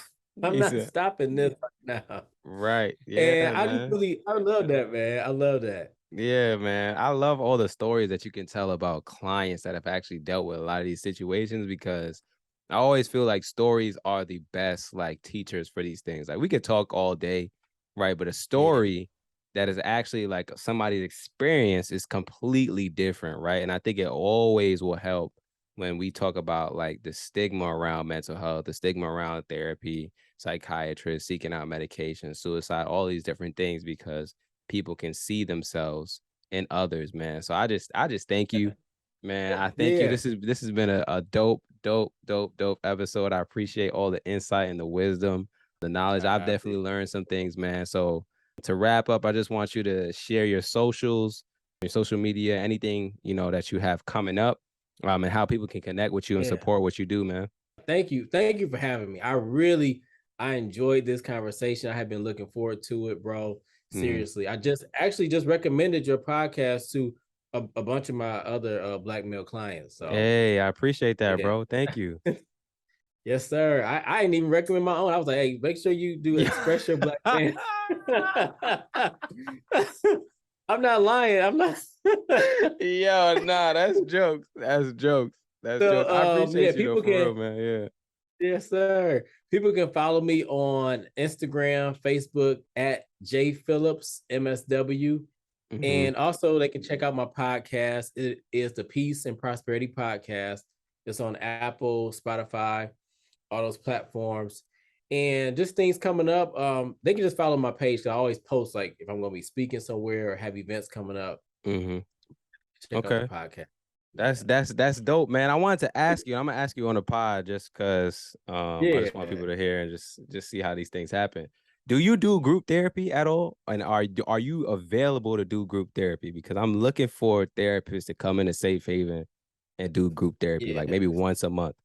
I'm He not said, stopping this right now." right. Yeah, And man. I love that, man. I love that. Yeah, man. I love all the stories that you can tell about clients that have actually dealt with a lot of these situations because I always feel like stories are the best like teachers for these things. Like we could talk all day, right? But a Yeah, story that is actually like somebody's experience is completely different, right? And I think it always will help when we talk about like the stigma around mental health, the stigma around therapy, psychiatrists, seeking out medication, suicide, all these different things because people can see themselves in others, man. So I just thank you, man. I thank you. yeah, This has been a dope episode. I appreciate all the insight and the wisdom, the knowledge. I've I definitely learned some things, man. So to wrap up, I just want you to share your socials, your social media, anything that you have coming up, and how people can connect with you and yeah. support what you do, man. Thank you for having me. I enjoyed this conversation. I have been looking forward to it, bro. Hmm. Seriously, I just recommended your podcast to a bunch of my other black male clients. So Hey, I appreciate that, yeah, bro. Thank you. yes, sir. I didn't even recommend my own. I was like, hey, make sure you do express your black man. I'm not lying. I'm not. Yo, nah, that's jokes. That's jokes. That's jokes. I So yeah, appreciate you though, people for real, can. man. Yeah. Yes, sir. People can follow me on Instagram, Facebook at J Phillips MSW. Hmm. And also they can check out my podcast. It is the Peace and Prosperity Podcast. It's on Apple, Spotify, all those platforms. And just things coming up. They can just follow my page. I always post like if I'm gonna be speaking somewhere or have events coming up. Hmm. Check out the Okay. podcast. That's Yeah. that's that's dope, man. I wanted to ask you. I'm gonna ask you on the pod just because I just want Yeah. people to hear and just see how these things happen. Do you do group therapy at all? And are you available to do group therapy? Because I'm looking for therapists to come into Safe Haven and do group therapy, like Yeah. maybe once a month.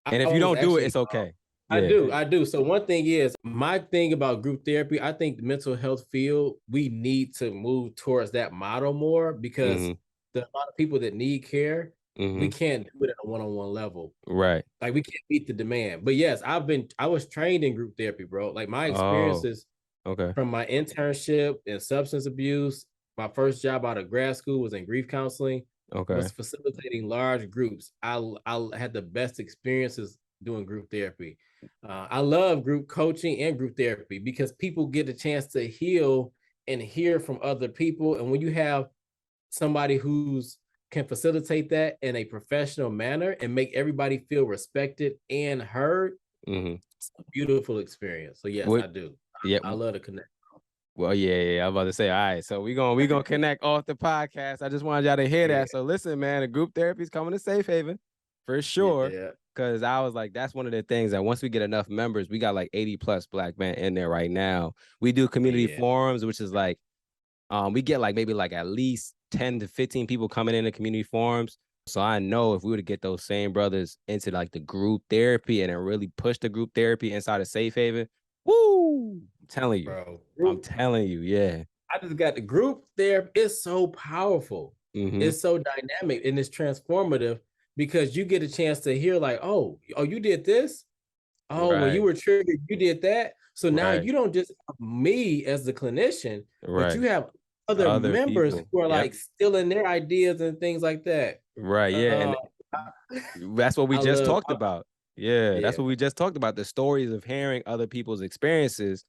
And I if you was don't do it, actually it's okay. I Yeah. do. I do. So one thing is my thing about group therapy, I think the mental health field, we need to move towards that model more because Mm-hmm. the amount of people that need care, we Mm-hmm. can't do it at a one-on-one level. Right. Like we can't meet the demand. But yes, I was trained in group therapy, bro. Like my Oh, experiences okay. from my internship in substance abuse, my first job out of grad school was in grief counseling, Okay. was facilitating large groups. I had the best experiences doing group therapy. I love group coaching and group therapy because people get a chance to heal and hear from other people. And when you have somebody who's can facilitate that in a professional manner and make everybody feel respected and heard, Mm-hmm. it's a beautiful experience. So yes, What? I do. Yeah. I love to connect. Well, yeah. I'm about to say, all right. So we gonna connect off the podcast. I just wanted y'all to hear Yeah, that. So listen, man, the group therapy is coming to Safe Haven for sure. yeah, Cause I was like, that's one of the things that once we get enough members, we got like 80 plus black men in there right now. We do community yeah, forums, which is like we get like maybe like at least 10 to 15 people coming in the community forums. So I know if we were to get those same brothers into like the group therapy and then really push the group therapy inside of Safe Haven, woo! bro. I'm Group, telling you, yeah. I just got the group there. It's so powerful. Mm-hmm. It's so dynamic and it's transformative because you get a chance to hear like, oh, you did this. Oh, when you Right, were triggered, you did that. So now right, you don't just have me as the clinician, but you right. have other Other members people. who are Yep. like stealing their ideas and things like that. Right. Yeah. And Uh, that's what we I just love, talked about. Yeah. yeah, That's what we just talked about. The stories of hearing other people's experiences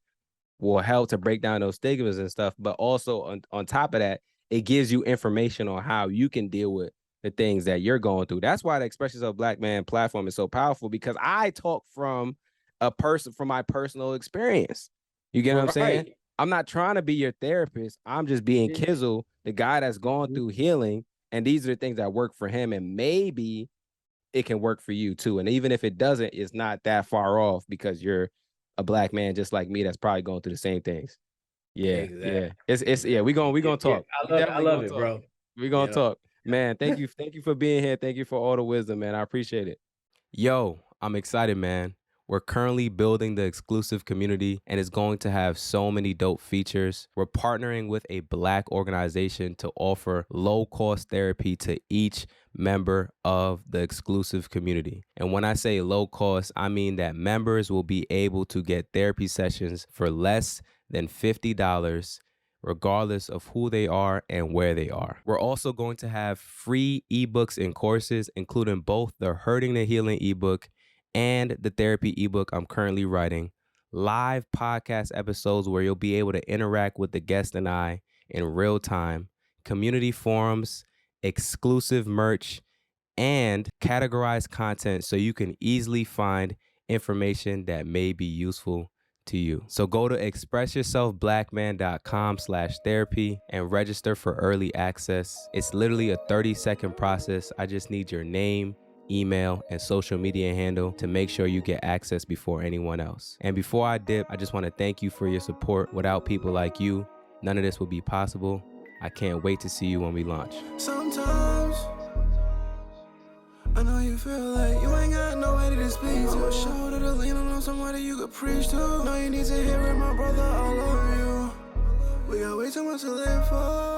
will help to break down those stigmas and stuff. But also on top of that, it gives you information on how you can deal with the things that you're going through. That's why the Expressions of Black Man platform is so powerful because I talk from a person from my personal experience. You get what I'm saying? right. I'm not trying to be your therapist. I'm just being Yeah. Kizzle, the guy that's gone through healing. And these are the things that work for him. And maybe it can work for you too. And even if it doesn't, it's not that far off because you're a black man just like me that's probably going through the same things. Yeah, Exactly. yeah. It's yeah, Exactly. we Yeah, gonna yeah. talk. We I definitely love gonna it, talk. bro. We gonna Yeah. talk. Man, thank you for being here. Thank you for all the wisdom, man. I appreciate it. Yo, I'm excited, man. We're currently building the exclusive community, and it's going to have so many dope features. We're partnering with a Black organization to offer low-cost therapy to each member of the exclusive community. And when I say low cost, I mean that members will be able to get therapy sessions for less than $50, regardless of who they are and where they are. We're also going to have free ebooks and courses, including both the Hurting the Healing ebook and the therapy ebook I'm currently writing, live podcast episodes where you'll be able to interact with the guest and I in real time, community forums, exclusive merch, and categorized content so you can easily find information that may be useful to you. So go to expressyourselfblackman.com/therapy and register for early access. It's literally a 30-second process. I just need your name, email, and social media handle to make sure you get access before anyone else. And before I dip, I just want to thank you for your support. Without people like you, none of this would be possible. I can't wait to see you when we launch. Sometimes I know you feel like you ain't got nobody to speak to. A shoulder to lean on somebody you could preach to. No, you need to hear it, my brother, I love you. We got way too much to live for.